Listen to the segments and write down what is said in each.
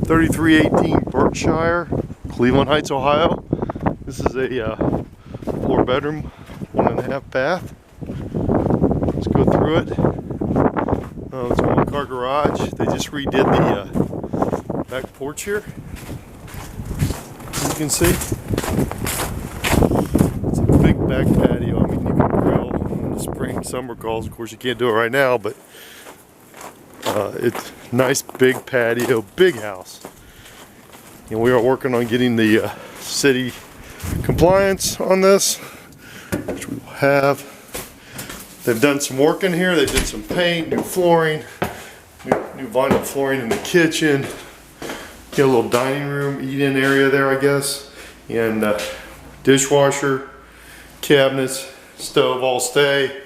3318 Berkshire, Cleveland Heights, Ohio. This is a 4-bedroom, 1.5 bath. Let's go through it. It's a 1-car garage. They just redid the back porch here. As you can see, it's a big back patio. I mean, you can grill in the spring, summer calls. Of course, you can't do it right now, but it's nice big patio, big house. And we are working on getting the city compliance on this, which we will have. They've done some work in here. They did some paint, new flooring, new vinyl flooring in the kitchen. Got a little dining room, eat-in area there, I guess, and dishwasher, cabinets, stove, all stay.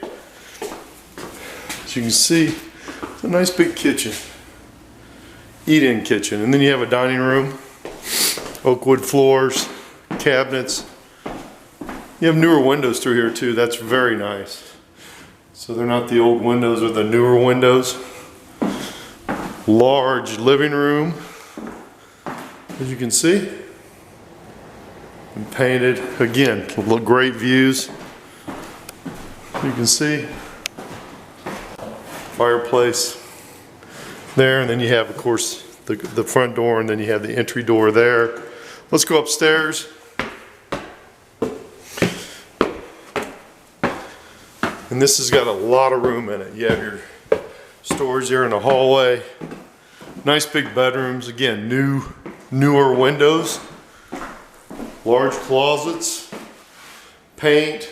As you can see, it's a nice big kitchen, eat-in kitchen, and then you have a dining room, oak wood floors, cabinets. You have newer windows through here too. That's very nice. So they're not the old windows, they're the newer windows. Large living room, as you can see, and painted. Again, great views. You can see fireplace there, and then you have, of course, the front door, and then you have the entry door there. Let's go upstairs. And this has got a lot of room in it. You have your storage there in the hallway. Nice big bedrooms. Again, newer windows. Large closets. Paint.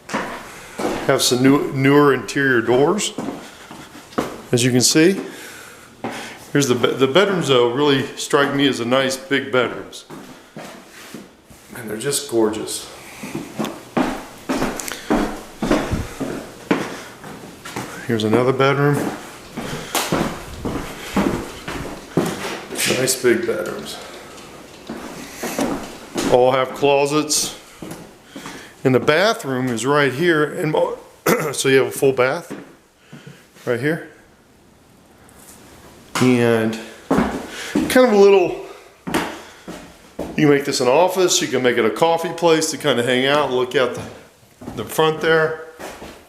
Have some newer interior doors. As you can see. Here's the bedrooms, though, really strike me as a nice big bedrooms. And they're just gorgeous. Here's another bedroom. Nice big bedrooms. All have closets. And the bathroom is right here. And so you have a full bath right here. And kind of a little, you can make this an office. You can make it a coffee place to kind of hang out, look out the front there.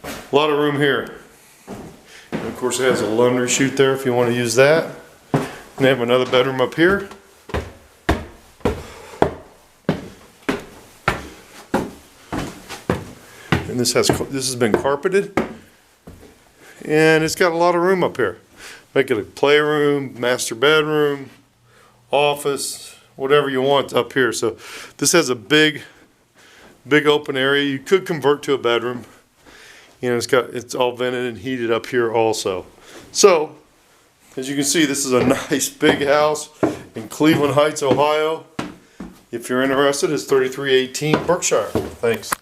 A lot of room here. And of course, it has a laundry chute there if you want to use that. And they have another bedroom up here. And this has been carpeted. And it's got a lot of room up here. Make it a playroom, master bedroom, office, whatever you want up here. So this has a big open area. You could convert to a bedroom. You know, it's all vented and heated up here also. So, as you can see, this is a nice big house in Cleveland Heights, Ohio. If you're interested, it's 3318 Berkshire. Thanks.